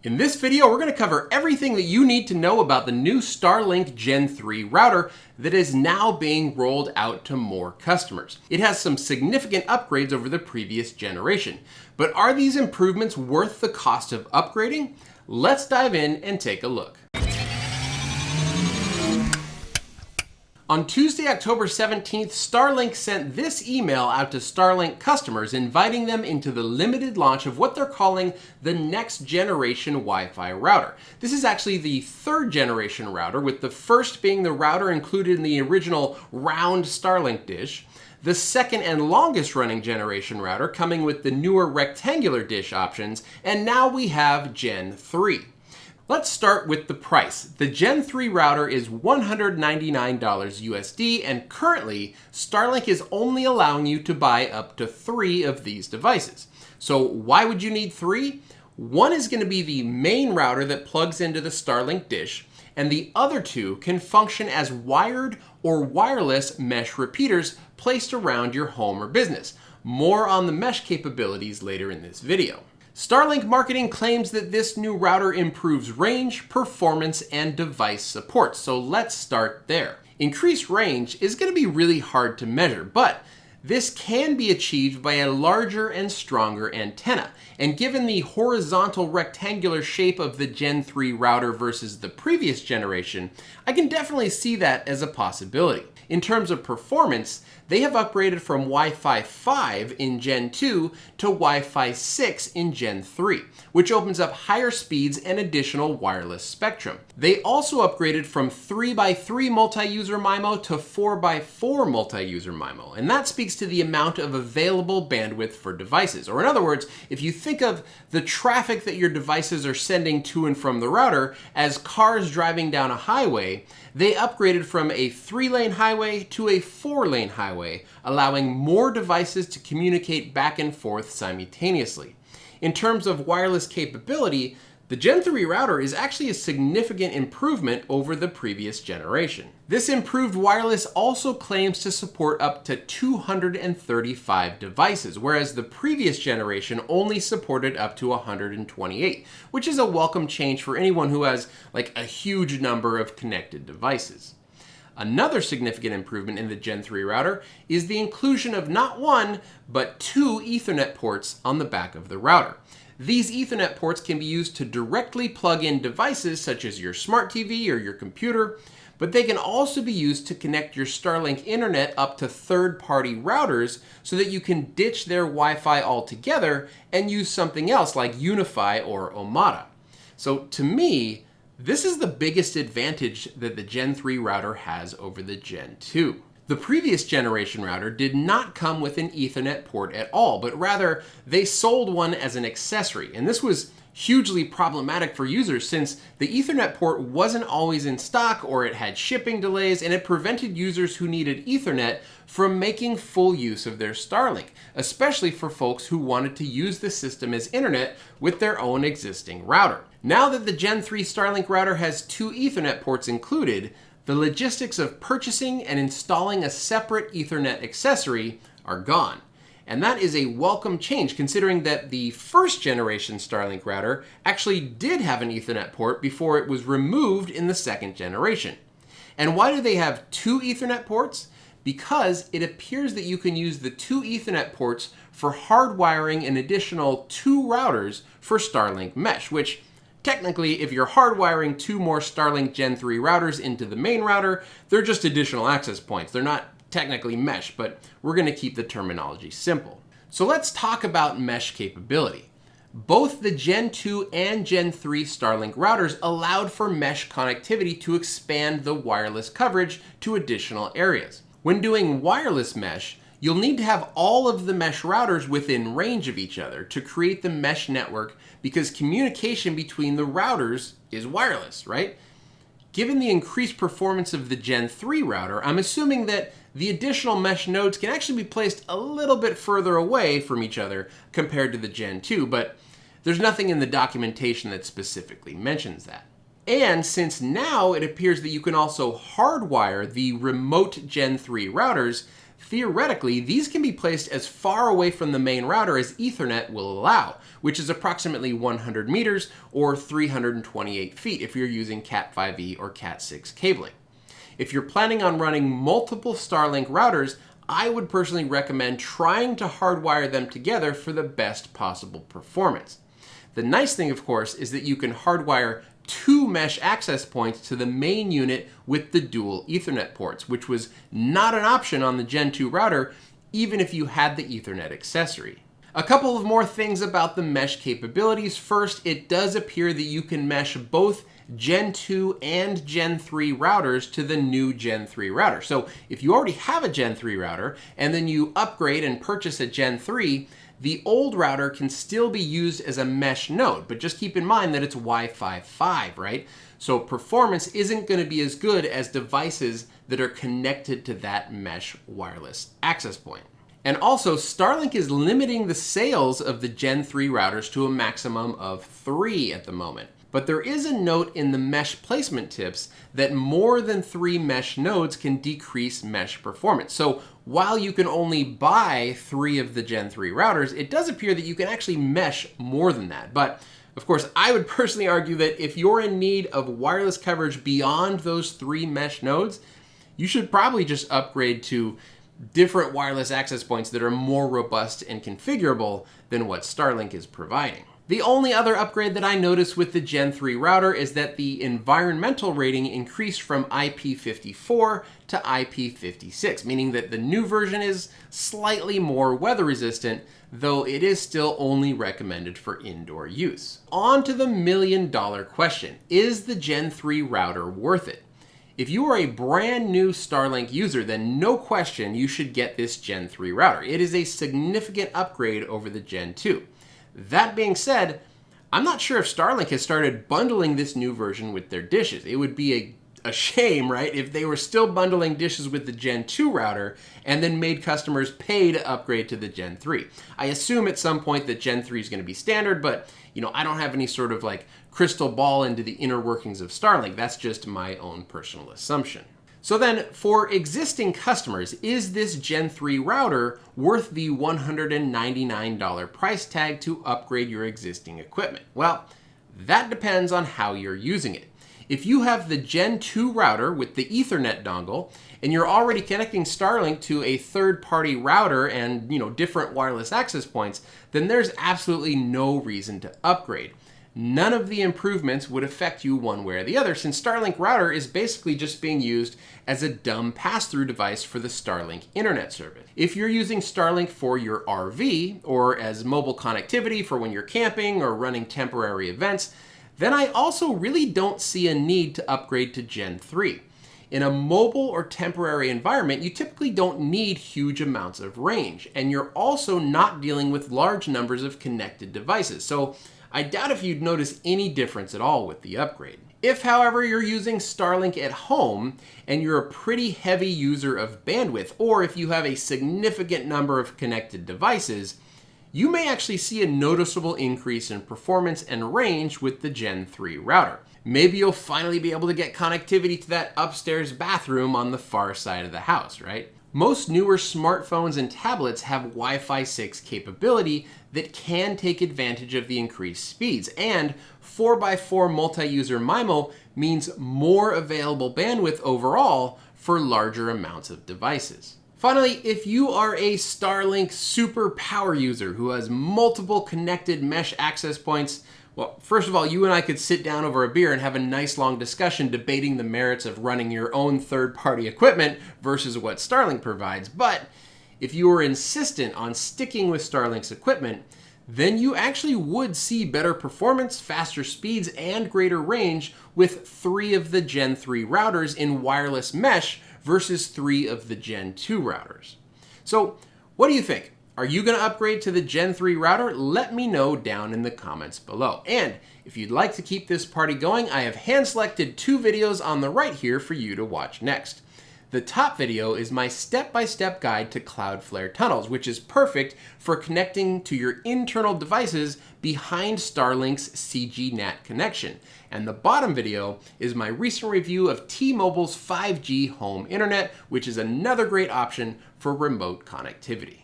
In this video, we're going to cover everything that you need to know about the new Starlink Gen3 router that is now being rolled out to more customers. It has some significant upgrades over the previous generation, but are these improvements worth the cost of upgrading? Let's dive in and take a look. On Tuesday, October 17th, Starlink sent this email out to Starlink customers inviting them into the limited launch of what they're calling the next generation Wi-Fi router. This is actually the third generation router, with the first being the router included in the original round Starlink dish, the second and longest running generation router coming with the newer rectangular dish options, and now we have Gen 3. Let's start with the price. The Gen 3 router is $199 USD, and currently, Starlink is only allowing you to buy up to 3 of these devices. So why would you need 3? One is going to be the main router that plugs into the Starlink dish, and the other 2 can function as wired or wireless mesh repeaters placed around your home or business. More on the mesh capabilities later in this video. Starlink marketing claims that this new router improves range, performance, and device support, so let's start there. Increased range is going to be really hard to measure, but this can be achieved by a larger and stronger antenna. And given the horizontal rectangular shape of the Gen 3 router versus the previous generation, I can definitely see that as a possibility. In terms of performance, they have upgraded from Wi-Fi 5 in Gen 2 to Wi-Fi 6 in Gen 3, which opens up higher speeds and additional wireless spectrum. They also upgraded from 3x3 multi-user MIMO to 4x4 multi-user MIMO, and that speaks to the amount of available bandwidth for devices. Or in other words, if you think of the traffic that your devices are sending to and from the router as cars driving down a highway, they upgraded from a 3-lane highway to a 4-lane highway, allowing more devices to communicate back and forth simultaneously. In terms of wireless capability, the Gen 3 router is actually a significant improvement over the previous generation. This improved wireless also claims to support up to 235 devices, whereas the previous generation only supported up to 128, which is a welcome change for anyone who has like a huge number of connected devices. Another significant improvement in the Gen 3 router is the inclusion of not 1, but 2 Ethernet ports on the back of the router. These Ethernet ports can be used to directly plug in devices such as your smart TV or your computer, but they can also be used to connect your Starlink internet up to third-party routers so that you can ditch their Wi-Fi altogether and use something else like UniFi or Omada. So to me, this is the biggest advantage that the Gen 3 router has over the Gen 2. The previous generation router did not come with an Ethernet port at all, but rather they sold one as an accessory. And this was hugely problematic for users since the Ethernet port wasn't always in stock, or it had shipping delays, and it prevented users who needed Ethernet from making full use of their Starlink, especially for folks who wanted to use the system as internet with their own existing router. Now that the Gen 3 Starlink router has 2 Ethernet ports included, the logistics of purchasing and installing a separate Ethernet accessory are gone. And that is a welcome change, considering that the first generation Starlink router actually did have an Ethernet port before it was removed in the second generation. And why do they have 2 Ethernet ports? Because it appears that you can use the 2 Ethernet ports for hardwiring an additional 2 routers for Starlink Mesh, which technically, if you're hardwiring 2 more Starlink Gen 3 routers into the main router, they're just additional access points. They're not technically mesh, but we're going to keep the terminology simple. So let's talk about mesh capability. Both the Gen 2 and Gen 3 Starlink routers allowed for mesh connectivity to expand the wireless coverage to additional areas. When doing wireless mesh, you'll need to have all of the mesh routers within range of each other to create the mesh network, because communication between the routers is wireless, right? Given the increased performance of the Gen 3 router, I'm assuming that the additional mesh nodes can actually be placed a little bit further away from each other compared to the Gen 2, but there's nothing in the documentation that specifically mentions that. And since now it appears that you can also hardwire the remote Gen 3 routers, Theoretically, these can be placed as far away from the main router as Ethernet will allow, which is approximately 100 meters or 328 feet if you're using Cat5e or Cat6 cabling. If you're planning on running multiple Starlink routers, I would personally recommend trying to hardwire them together for the best possible performance. The nice thing, of course, is that you can hardwire 2 mesh access points to the main unit with the dual Ethernet ports, which was not an option on the Gen 2 router, even if you had the Ethernet accessory. A couple of more things about the mesh capabilities. First, it does appear that you can mesh both Gen 2 and Gen 3 routers to the new Gen 3 router. So if you already have a Gen 3 router and then you upgrade and purchase a Gen 3, the old router can still be used as a mesh node, but just keep in mind that it's Wi-Fi 5, right? So performance isn't going to be as good as devices that are connected to that mesh wireless access point. And also, Starlink is limiting the sales of the Gen 3 routers to a maximum of 3 at the moment. But there is a note in the mesh placement tips that more than 3 mesh nodes can decrease mesh performance. So while you can only buy 3 of the Gen 3 routers, it does appear that you can actually mesh more than that. But of course, I would personally argue that if you're in need of wireless coverage beyond those 3 mesh nodes, you should probably just upgrade to different wireless access points that are more robust and configurable than what Starlink is providing. The only other upgrade that I noticed with the Gen 3 router is that the environmental rating increased from IP54 to IP56, meaning that the new version is slightly more weather resistant, though it is still only recommended for indoor use. On to the million-dollar question. Is the Gen 3 router worth it? If you are a brand new Starlink user, then no question you should get this Gen 3 router. It is a significant upgrade over the Gen 2. That being said, I'm not sure if Starlink has started bundling this new version with their dishes. It would be a shame, right, if they were still bundling dishes with the Gen 2 router and then made customers pay to upgrade to the Gen 3. I assume at some point that Gen 3 is going to be standard, but I don't have any sort of crystal ball into the inner workings of Starlink. That's just my own personal assumption. So then, for existing customers, is this Gen 3 router worth the $199 price tag to upgrade your existing equipment? Well, that depends on how you're using it. If you have the Gen 2 router with the Ethernet dongle, and you're already connecting Starlink to a third-party router and different wireless access points, then there's absolutely no reason to upgrade. None of the improvements would affect you one way or the other, since Starlink router is basically just being used as a dumb pass-through device for the Starlink internet service. If you're using Starlink for your RV or as mobile connectivity for when you're camping or running temporary events, then I also really don't see a need to upgrade to Gen 3. In a mobile or temporary environment, you typically don't need huge amounts of range, and you're also not dealing with large numbers of connected devices. So I doubt if you'd notice any difference at all with the upgrade. If, however, you're using Starlink at home and you're a pretty heavy user of bandwidth, or if you have a significant number of connected devices, you may actually see a noticeable increase in performance and range with the Gen 3 router. Maybe you'll finally be able to get connectivity to that upstairs bathroom on the far side of the house, right? Most newer smartphones and tablets have Wi-Fi 6 capability that can take advantage of the increased speeds, and 4x4 multi-user MIMO means more available bandwidth overall for larger amounts of devices. Finally, if you are a Starlink super power user who has multiple connected mesh access points, well, first of all, you and I could sit down over a beer and have a nice long discussion debating the merits of running your own third-party equipment versus what Starlink provides. But if you are insistent on sticking with Starlink's equipment, then you actually would see better performance, faster speeds, and greater range with 3 of the Gen 3 routers in wireless mesh versus 3 of the Gen 2 routers. So, what do you think? Are you going to upgrade to the Gen 3 router? Let me know down in the comments below. And if you'd like to keep this party going, I have hand-selected 2 videos on the right here for you to watch next. The top video is my step-by-step guide to Cloudflare tunnels, which is perfect for connecting to your internal devices behind Starlink's CGNAT connection. And the bottom video is my recent review of T-Mobile's 5G home internet, which is another great option for remote connectivity.